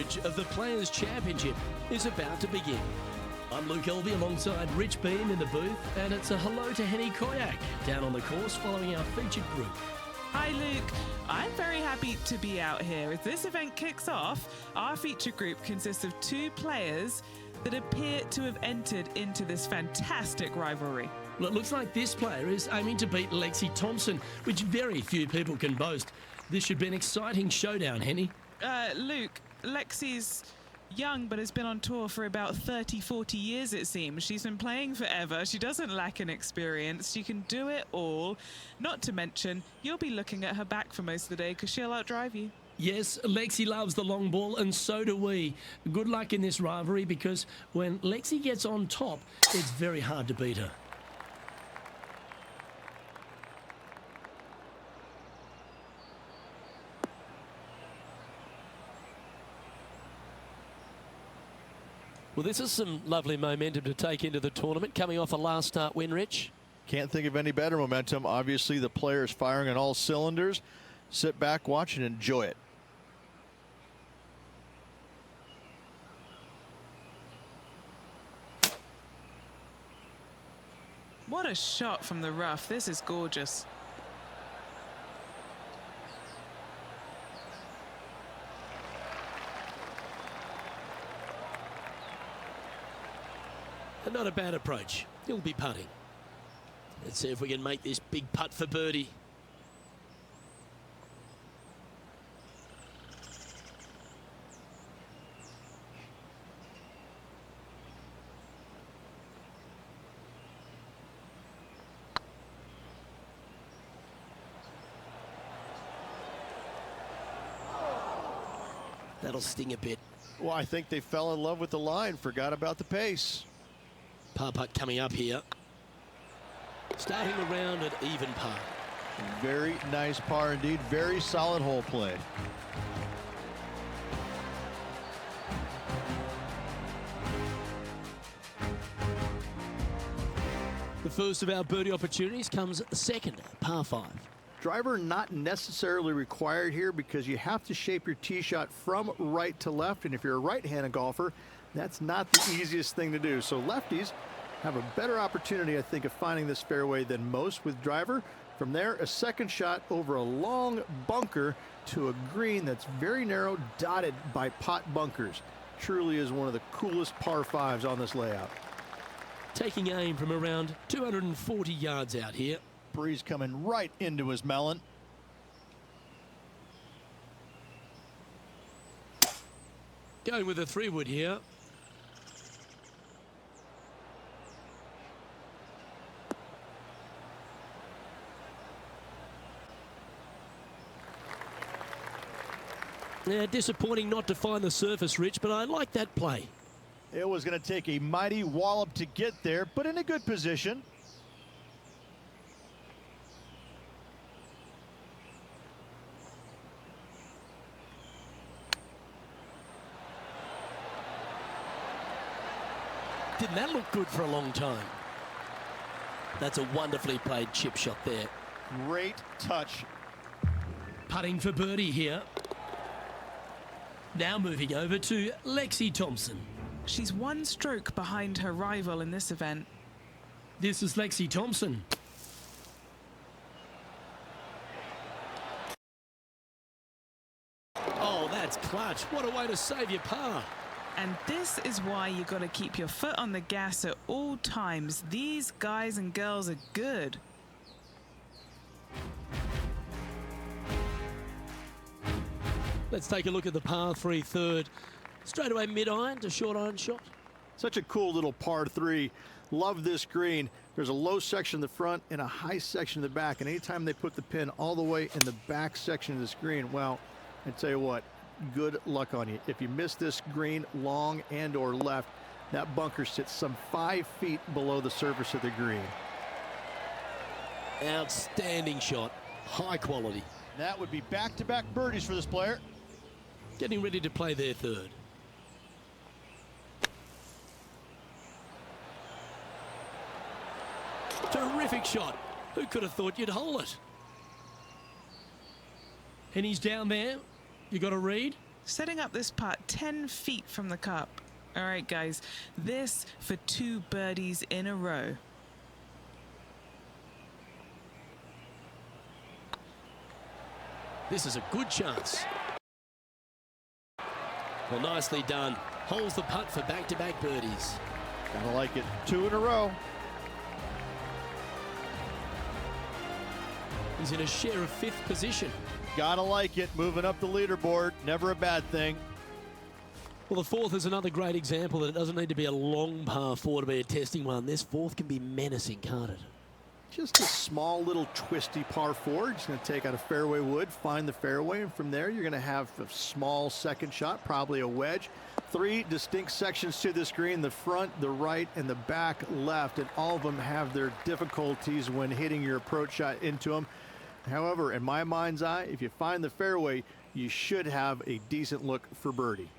coverage of the Players' Championship is about to begin. I'm Luke Elvey alongside Rich Bean in the booth, and it's a hello to Henny Koyak down on the course following our featured group. Hi Luke, I'm very happy to be out here. As this event kicks off, our feature group consists of 2 players that appear to have entered into this fantastic rivalry. Well, it looks like this player is aiming to beat Lexi Thompson, which very few people can boast. This should be an exciting showdown, Henny. Luke, Lexi's young but has been on tour for about 30-40 years, it seems. She's been playing forever. She doesn't lack in experience. She can do it all. Not to mention, you'll be looking at her back for most of the day because she'll outdrive you. Yes, Lexi loves the long ball, and so do we. Good luck in this rivalry, because when Lexi gets on top, it's very hard to beat her. Well, this is some lovely momentum to take into the tournament, coming off a last start win, Rich. Can't think of any better momentum. Obviously, the players firing on all cylinders. Sit back, watch, and enjoy it. What a shot from the rough. This is gorgeous. Not a bad approach. He'll be putting. Let's see if we can make this big putt for birdie. That'll sting a bit. Well, I think they fell in love with the line, forgot about the pace. Par putt coming up here. Starting the round at even par. Very nice par indeed. Very solid hole play. The first of our birdie opportunities comes second, par 5. Driver not necessarily required here, because you have to shape your tee shot from right to left, and if you're a right-handed golfer, that's not the easiest thing to do. So lefties have a better opportunity, I think, of finding this fairway than most with driver. From there, a second shot over a long bunker to a green that's very narrow, dotted by pot bunkers. Truly is one of the coolest par 5s on this layout. Taking aim from around 240 yards out here. Breeze coming right into his melon. Going with a 3-wood here. Yeah, disappointing not to find the surface, Rich, but I like that play. It was going to take a mighty wallop to get there, but in a good position. Didn't that look good for a long time? That's a wonderfully played chip shot there. Great touch. Putting for birdie here. Now moving over to Lexi Thompson. She's 1 stroke behind her rival in this event. This is Lexi Thompson. Oh, that's clutch. What a way to save your par. And this is why you got to keep your foot on the gas at all times. These guys and girls are good. Let's take a look at the par 3 third. Straight away mid-iron to short iron shot. Such a cool little par 3. Love this green. There's a low section in the front and a high section in the back. And anytime they put the pin all the way in the back section of this green, well, I tell you what, good luck on you. If you miss this green long and or left, that bunker sits some 5 feet below the surface of the green. Outstanding shot. High quality. That would be back-to-back birdies for this player. Getting ready to play their third. Terrific shot. Who could have thought you'd hole it? And he's down there. You got a read? Setting up this putt 10 feet from the cup. All right, guys, this for 2 birdies in a row. This is a good chance. Well, nicely done. Holds the putt for back-to-back birdies. Gotta like it. 2 in a row. He's in a share of 5th position. Gotta like it. Moving up the leaderboard. Never a bad thing. Well, the 4th is another great example that it doesn't need to be a long par 4 to be a testing one. This 4th can be menacing, can't it? Just a small little twisty par 4. Just going to take out a fairway wood, find the fairway, and from there you're going to have a small second shot, probably a wedge. 3 distinct sections to this green, the front, the right, and the back left, and all of them have their difficulties when hitting your approach shot into them. However, in my mind's eye, if you find the fairway, you should have a decent look for birdie.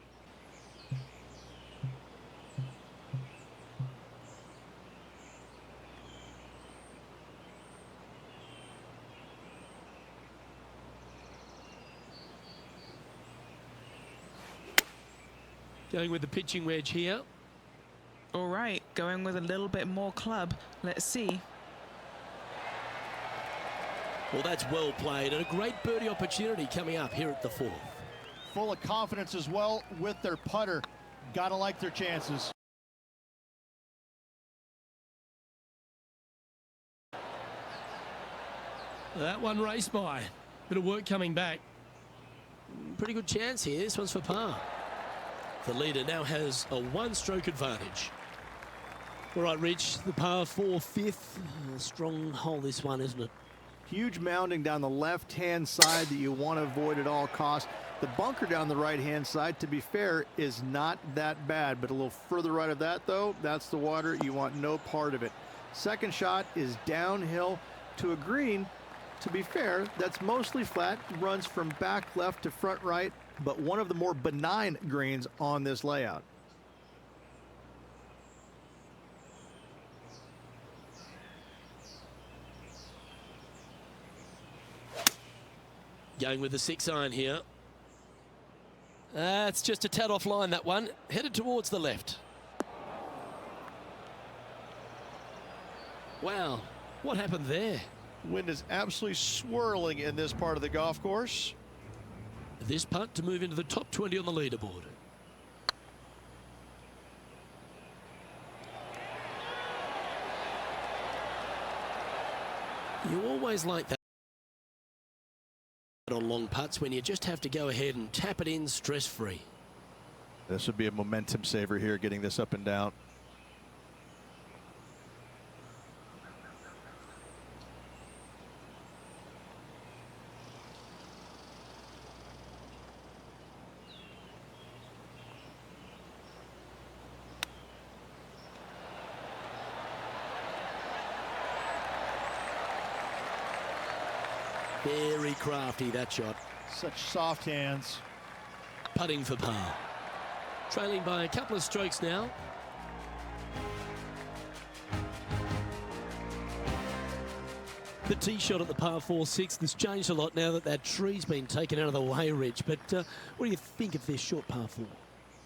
Going with the pitching wedge here. All right, going with a little bit more club. Let's see. Well, that's well played, and a great birdie opportunity coming up here at the 4th. Full of confidence as well with their putter. Gotta like their chances. That one raced by. Bit of work coming back. Pretty good chance here. This one's for par. The leader now has a 1-stroke advantage. All right, Rich, the par 4 5th. A strong hole, this one, isn't it? Huge mounding down the left-hand side that you want to avoid at all costs. The bunker down the right-hand side, to be fair, is not that bad, but a little further right of that, though, that's the water. You want no part of it. Second shot is downhill to a green. To be fair, that's mostly flat, runs from back left to front right, but one of the more benign greens on this layout. Going with the 6-iron here. It's just a tad offline, that one. Headed towards the left. Wow, what happened there? Wind is absolutely swirling in this part of the golf course. This putt to move into the top 20 on the leaderboard. You always like that on long putts when you just have to go ahead and tap it in stress-free. This would be a momentum saver here, getting this up and down. Very crafty, that shot. Such soft hands. Putting for par. Trailing by a couple of strokes now. The tee shot at the par 4 6th has changed a lot now that that tree's been taken out of the way, Rich. But what do you think of this short par 4?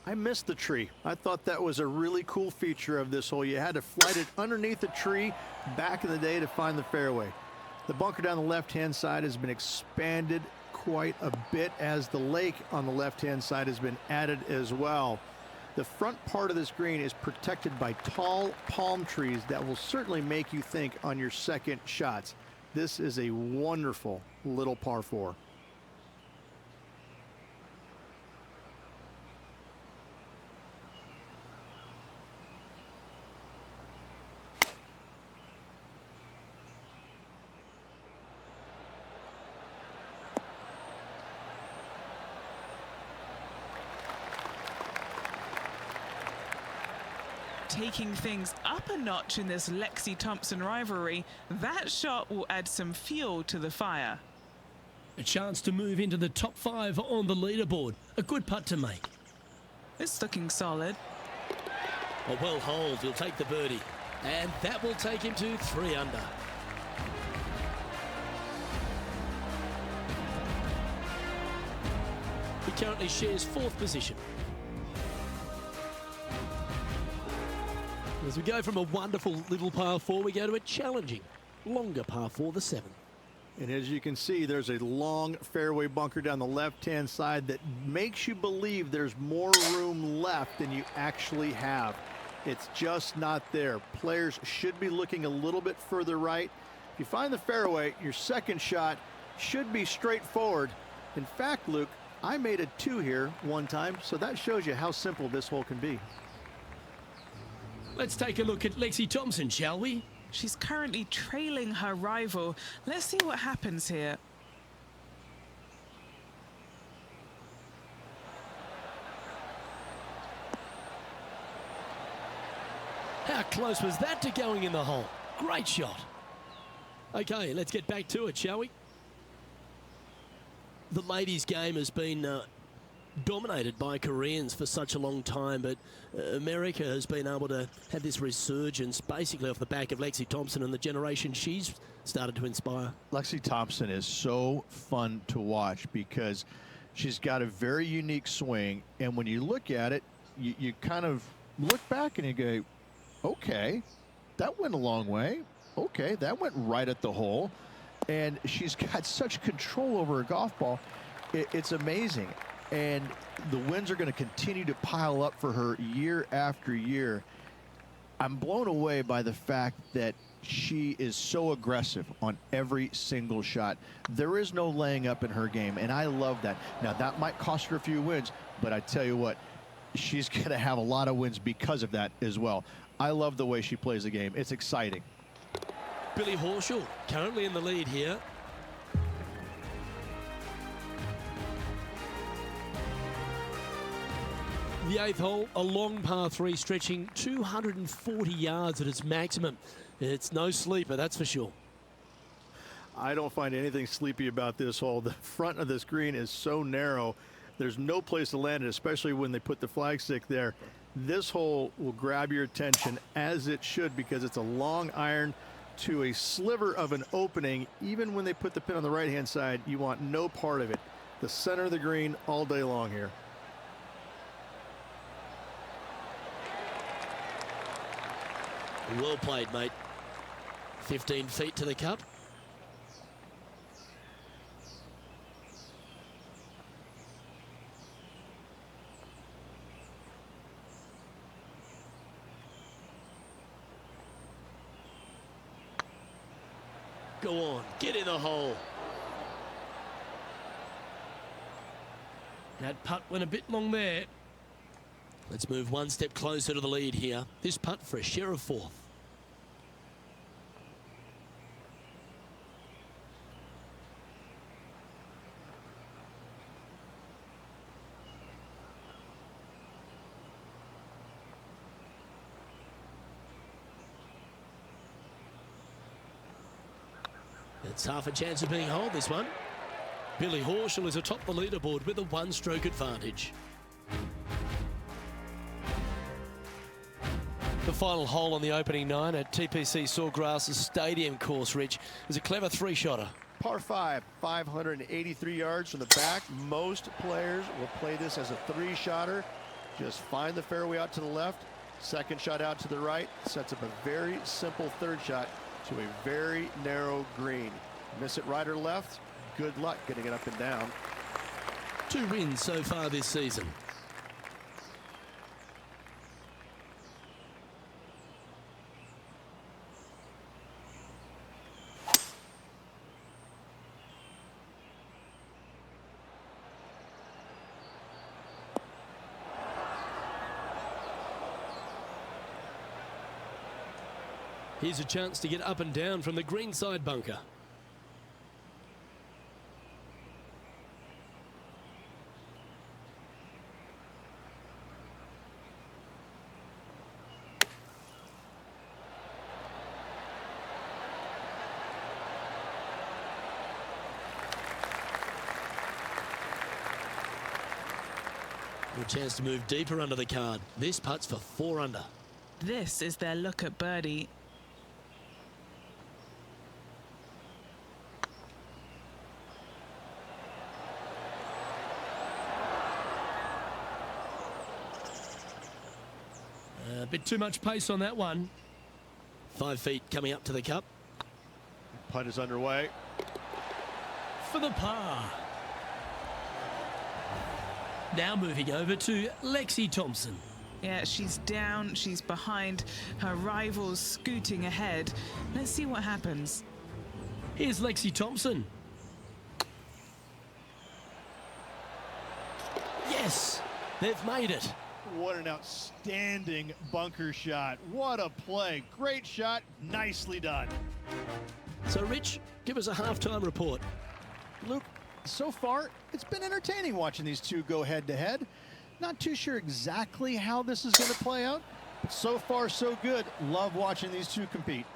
I missed the tree. I thought that was a really cool feature of this hole. You had to flight it underneath the tree back in the day to find the fairway. The bunker down the left-hand side has been expanded quite a bit as the lake on the left-hand side has been added as well. The front part of this green is protected by tall palm trees that will certainly make you think on your second shots. This is a wonderful little par 4. Taking things up a notch in this Lexi Thompson rivalry, that shot will add some fuel to the fire. A chance to move into the top 5 on the leaderboard. A good putt to make. It's looking solid. A well holed, he'll take the birdie. And that will take him to 3 under. He currently shares 4th position. As we go from a wonderful little par 4, we go to a challenging, longer par 4, the 7. And as you can see, there's a long fairway bunker down the left-hand side that makes you believe there's more room left than you actually have. It's just not there. Players should be looking a little bit further right. If you find the fairway, your second shot should be straightforward. In fact, Luke, I made a 2 here one time, so that shows you how simple this hole can be. Let's take a look at Lexi Thompson, shall we? She's currently trailing her rival. Let's see what happens here. How close was that to going in the hole? Great shot. Okay, let's get back to it, shall we? The ladies' game has been dominated by Koreans for such a long time, but America has been able to have this resurgence basically off the back of Lexi Thompson and the generation she's started to inspire. Lexi Thompson is so fun to watch because she's got a very unique swing, and when you look at it, you kind of look back and you go, okay, that went a long way. Okay, that went right at the hole. And she's got such control over her golf ball. It's amazing. And the wins are going to continue to pile up for her year after year. I'm blown away by the fact that she is so aggressive on every single shot. There is no laying up in her game, and I love that. Now, that might cost her a few wins, but I tell you what, she's going to have a lot of wins because of that as well. I love the way she plays the game. It's exciting. Billy Horschel currently in the lead here. The 8th hole, a long par 3 stretching 240 yards at its maximum. It's no sleeper, that's for sure. I don't find anything sleepy about this hole. The front of this green is so narrow. There's no place to land it, especially when they put the flagstick there. This hole will grab your attention, as it should, because it's a long iron to a sliver of an opening. Even when they put the pin on the right-hand side, you want no part of it. The center of the green all day long here. Well played, mate. 15 feet to the cup. Go on, get in the hole. That putt went a bit long there. Let's move one step closer to the lead here. This putt for a share of 4th. It's half a chance of being holed, this one. Billy Horschel is atop the leaderboard with a 1-stroke advantage. The final hole on the opening 9 at TPC Sawgrass' Stadium course, Rich, is a clever 3-shotter. Par 5, 583 yards from the back. Most players will play this as a 3-shotter. Just find the fairway out to the left, second shot out to the right, sets up a very simple 3rd shot to a very narrow green. Miss it right or left, good luck getting it up and down. 2 wins so far this season. Here's a chance to get up and down from the greenside bunker. A chance to move deeper under the card. This putt's for 4 under. This is their look at birdie. Bit too much pace on that one. 5 feet coming up to the cup. Putt is underway. For the par. Now moving over to Lexi Thompson. Yeah, she's down, she's behind, her rivals scooting ahead. Let's see what happens. Here's Lexi Thompson. Yes, they've made it. What an outstanding bunker shot. What a play. Great shot. Nicely done. So, Rich, give us a halftime report. Luke, so far, it's been entertaining watching these two go head-to-head. Not too sure exactly how this is going to play out, but so far, so good. Love watching these two compete.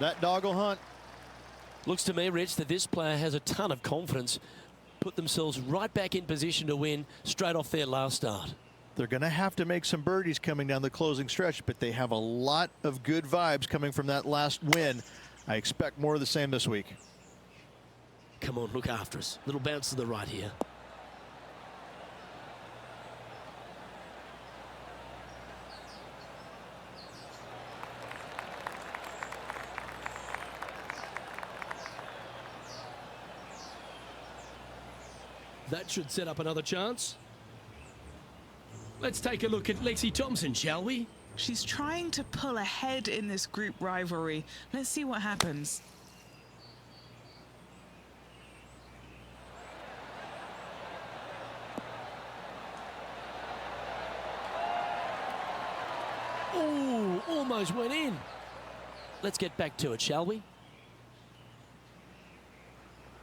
That dog will hunt. Looks to me, Rich, that this player has a ton of confidence. Put themselves right back in position to win straight off their last start. They're going to have to make some birdies coming down the closing stretch, but they have a lot of good vibes coming from that last win. I expect more of the same this week. Come on, look after us. Little bounce to the right here. That should set up another chance. Let's take a look at Lexi Thompson, shall we? She's trying to pull ahead in this group rivalry. Let's see what happens. Oh, almost went in. Let's get back to it, shall we?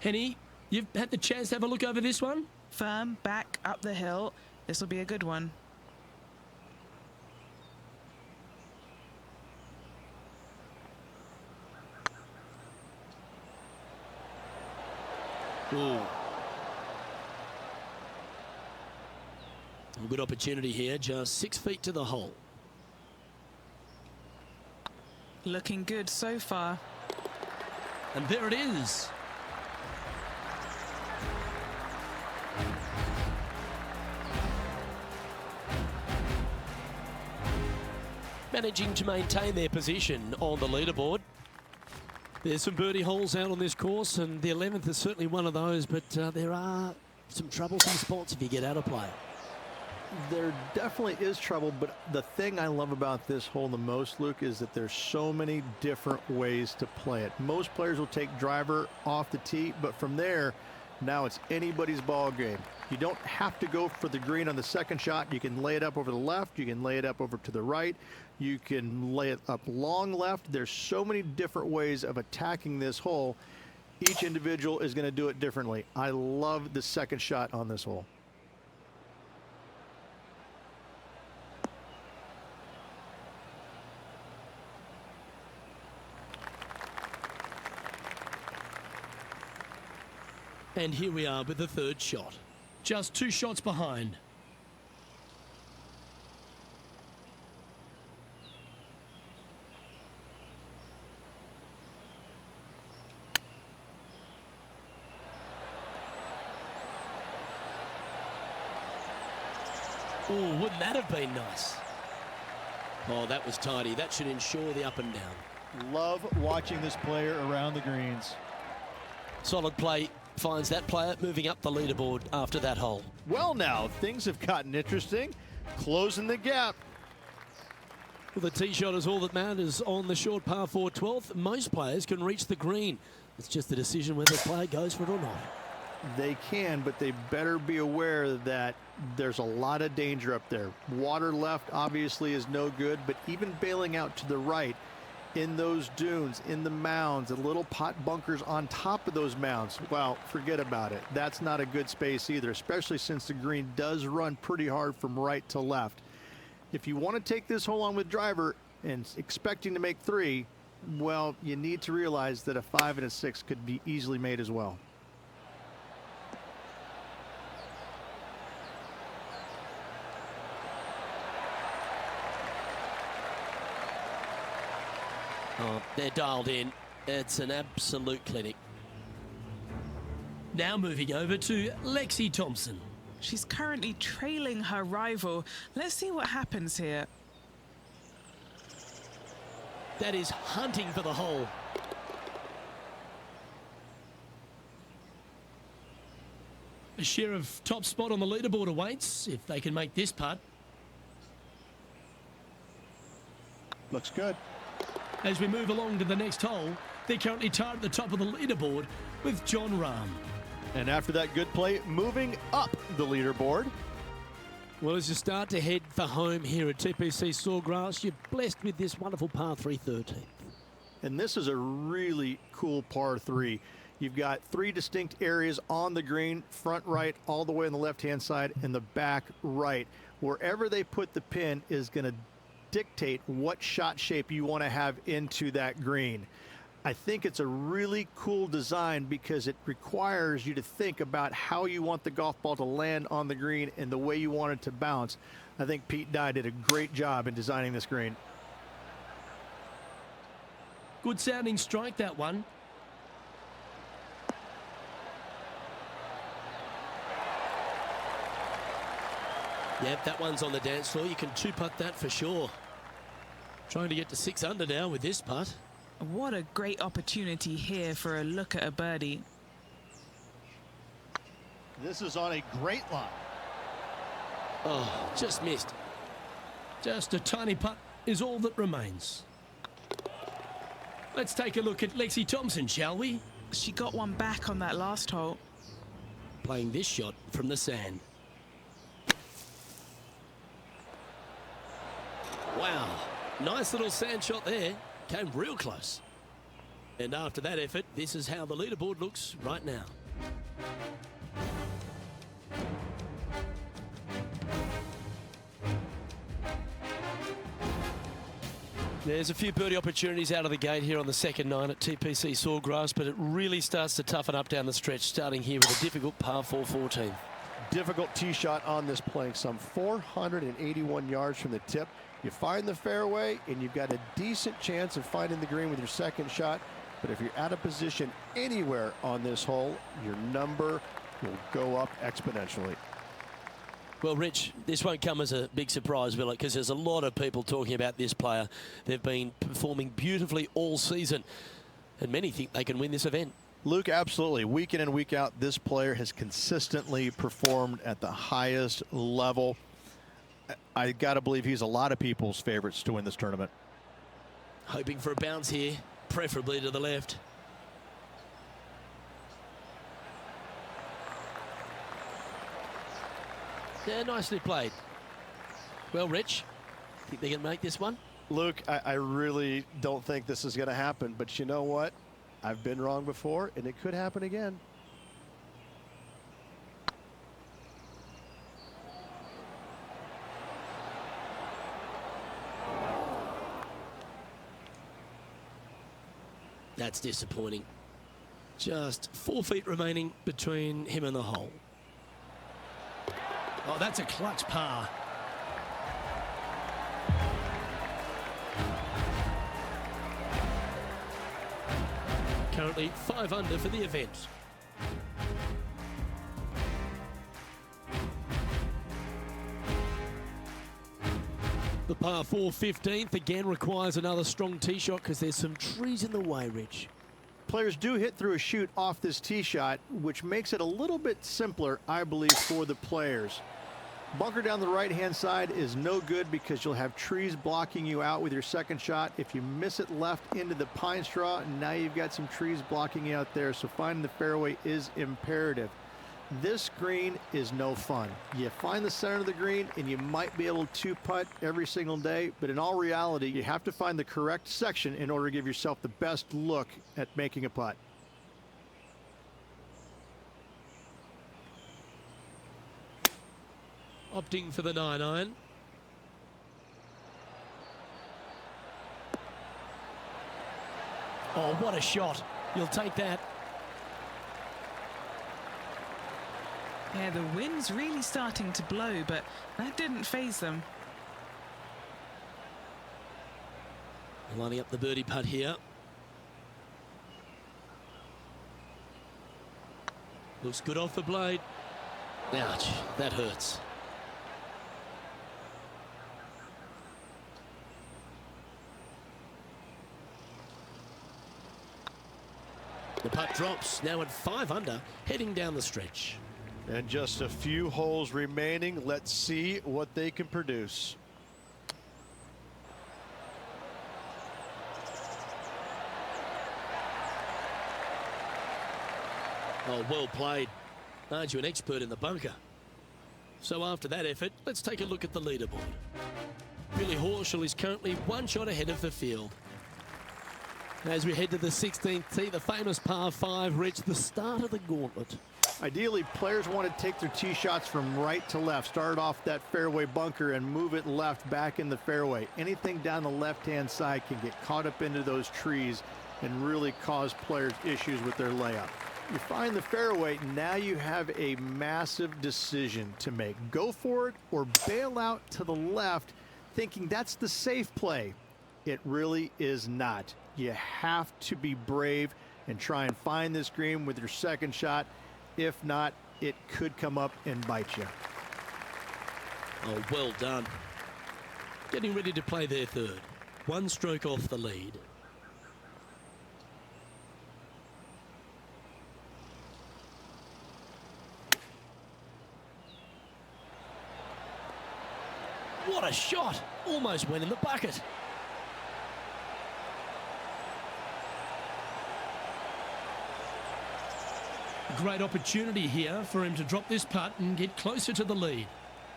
Henny, you've had the chance to have a look over this one? Firm, back, up the hill. This will be a good one. Ooh. Good opportunity here, just 6 feet to the hole. Looking good so far. And there it is. Managing to maintain their position on the leaderboard. There's some birdie holes out on this course, and the 11th is certainly one of those, but there are some troublesome spots if you get out of play. There definitely is trouble, but the thing I love about this hole the most, Luke, is that there's so many different ways to play it. Most players will take driver off the tee, but from there, now it's anybody's ball game. You don't have to go for the green on the second shot. You can lay it up over the left. You can lay it up over to the right. You can lay it up long left. There's so many different ways of attacking this hole. Each individual is going to do it differently. I love the second shot on this hole. And here we are with the third shot. Just 2 shots behind. Oh, wouldn't that have been nice? Oh, that was tidy. That should ensure the up and down. Love watching this player around the greens. Solid play finds that player moving up the leaderboard after that hole. Well, now things have gotten interesting. Closing the gap. Well, the tee shot is all that matters on the short par 4 12th. Most players can reach the green. It's just the decision whether the player goes for it or not. They can, but they better be aware that there's a lot of danger up there. Water left obviously is no good, but even bailing out to the right in those dunes, in the mounds, and little pot bunkers on top of those mounds, well, forget about it. That's not a good space either, especially since the green does run pretty hard from right to left. If you want to take this hole on with driver and expecting to make 3, well, you need to realize that a 5 and a 6 could be easily made as well. Oh, they're dialed in. It's an absolute clinic. Now moving over to Lexi Thompson. She's currently trailing her rival. Let's see what happens here. That is hunting for the hole. A share of top spot on the leaderboard awaits if they can make this putt. Looks good. As we move along to the next hole, they're currently tied at the top of the leaderboard with John Rahm. And after that good play, moving up the leaderboard. Well, as you start to head for home here at TPC Sawgrass, you're blessed with this wonderful par 3 13th. And this is a really cool par 3. You've got 3 distinct areas on the green, front right, all the way on the left-hand side, and the back right. Wherever they put the pin is going to dictate what shot shape you want to have into that green. I think it's a really cool design because it requires you to think about how you want the golf ball to land on the green and the way you want it to bounce. I think Pete Dye did a great job in designing this green. Good sounding strike, that one. Yep, that one's on the dance floor. You can 2-putt that for sure. Trying to get to 6 under now with this putt. What a great opportunity here for a look at a birdie. This is on a great line. Oh, just missed. Just a tiny putt is all that remains. Let's take a look at Lexi Thompson, shall we? She got one back on that last hole. Playing this shot from the sand. Wow, nice little sand shot there. Came real close. And after that effort, this is how the leaderboard looks right now. There's a few birdie opportunities out of the gate here on the second 9 at TPC Sawgrass, but it really starts to toughen up down the stretch, starting here with a difficult par 4 14. Difficult tee shot on this playing some 481 yards from the tip. You find the fairway and you've got a decent chance of finding the green with your second shot, but if you're out of position anywhere on this hole, your number will go up exponentially. Well, Rich, this won't come as a big surprise, will it? Because there's a lot of people talking about this player. They've been performing beautifully all season, and many think they can win this event. Luke, absolutely. Week in and week out, this player has consistently performed at the highest level. I got to believe he's a lot of people's favorites to win this tournament. Hoping for a bounce here, preferably to the left. Yeah, nicely played. Well, Rich, think they can make this one? Luke, I really don't think this is going to happen, but you know what? I've been wrong before, and it could happen again. That's disappointing. Just 4 feet remaining between him and the hole. Oh, that's a clutch par. Currently 5 under for the event. The par 4 15th again requires another strong tee shot because there's some trees in the way, Rich. Players do hit through a chute off this tee shot, which makes it a little bit simpler, I believe, for the players. Bunker down the right-hand side is no good because you'll have trees blocking you out with your second shot. If you miss it left into the pine straw, now you've got some trees blocking you out there, so finding the fairway is imperative. This green is no fun. You find the center of the green and you might be able to putt every single day, but in all reality, you have to find the correct section in order to give yourself the best look at making a putt. Opting for the 9-iron. Oh, what a shot. You'll take that. Yeah, the wind's really starting to blow, but that didn't faze them. Lining up the birdie putt here. Looks good off the blade. Ouch, that hurts. The putt drops, now at 5 under, heading down the stretch. And just a few holes remaining. Let's see what they can produce. Oh, well played. Aren't you an expert in the bunker? So after that effort, let's take a look at the leaderboard. Billy Horschel is currently 1 shot ahead of the field. As we head to the 16th tee, the famous par 5 reached the start of the gauntlet. Ideally, players want to take their tee shots from right to left. Start off that fairway bunker and move it left back in the fairway. Anything down the left-hand side can get caught up into those trees and really cause players issues with their layup. You find the fairway, now you have a massive decision to make. Go for it or bail out to the left, thinking that's the safe play. It really is not. You have to be brave and try and find this green with your second shot. If not, it could come up and bite you. Oh, well done. Getting ready to play their third. 1 stroke off the lead. What a shot! Almost went in the bucket. Great opportunity here for him to drop this putt and get closer to the lead.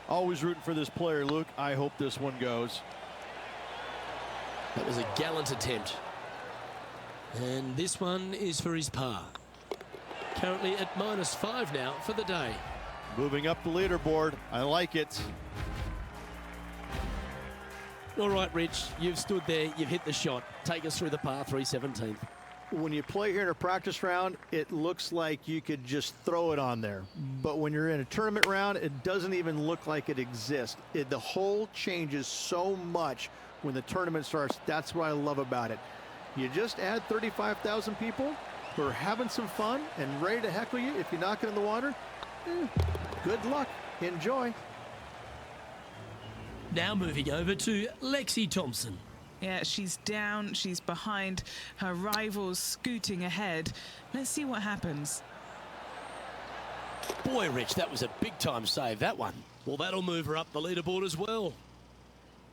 Always rooting for this player, Luke. I hope this one goes. That was a gallant attempt. And this one is for his par. Currently at -5 now for the day. Moving up the leaderboard. I like it. All right, Rich, you've stood there, you've hit the shot. Take us through the par 3 17th. When you play here in a practice round, it looks like you could just throw it on there. But when you're in a tournament round, it doesn't even look like it exists. The hole changes so much when the tournament starts. That's what I love about it. You just add 35,000 people who are having some fun and ready to heckle you if you knock it in the water. Good luck. Enjoy. Now moving over to Lexi Thompson. Yeah, she's down, she's behind, her rivals scooting ahead. Let's see what happens. Boy, Rich, that was a big-time save, that one. Well, that'll move her up the leaderboard as well.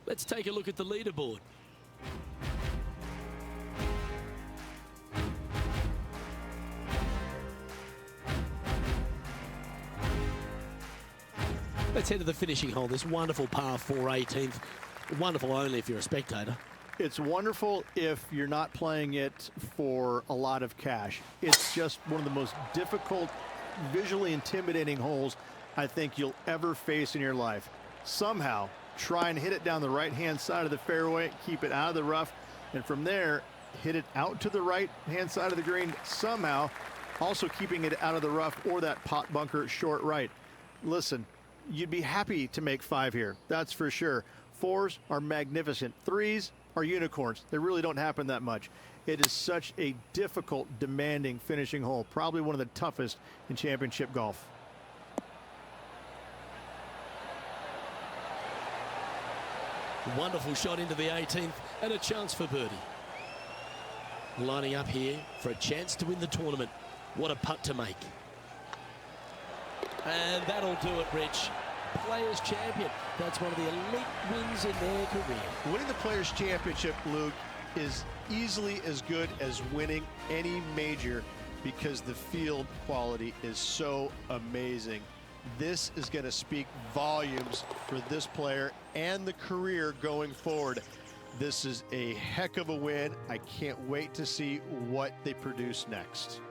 Let's take a look at the leaderboard. Let's head to the finishing hole. This wonderful par 4 18th. Wonderful only if you're a spectator. It's wonderful if you're not playing it for a lot of cash. It's just one of the most difficult, visually intimidating holes I think you'll ever face in your life. Somehow, try and hit it down the right-hand side of the fairway, keep it out of the rough, and from there, hit it out to the right-hand side of the green, somehow also keeping it out of the rough or that pot bunker short right. Listen, you'd be happy to make 5 here, that's for sure. 4s are magnificent. 3s are unicorns. They really don't happen that much. It is such a difficult, demanding finishing hole. Probably one of the toughest in championship golf. Wonderful shot into the 18th and a chance for birdie. Lining up here for a chance to win the tournament. What a putt to make. And that'll do it, Rich. Players Champion. That's one of the elite wins in their career. Winning the Players Championship, Luke, is easily as good as winning any major because the field quality is so amazing. This is going to speak volumes for this player and the career going forward. This is a heck of a win. I can't wait to see what they produce next.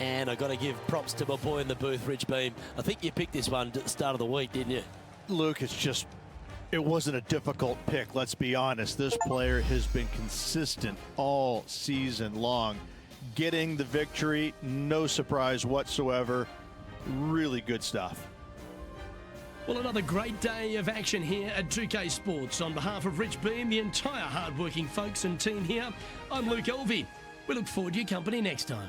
And I got to give props to my boy in the booth, Rich Beam. I think you picked this one at the start of the week, didn't you? Luke, it wasn't a difficult pick, let's be honest. This player has been consistent all season long. Getting the victory, no surprise whatsoever. Really good stuff. Well, another great day of action here at 2K Sports. On behalf of Rich Beam, the entire hard-working folks and team here, I'm Luke Elvey. We look forward to your company next time.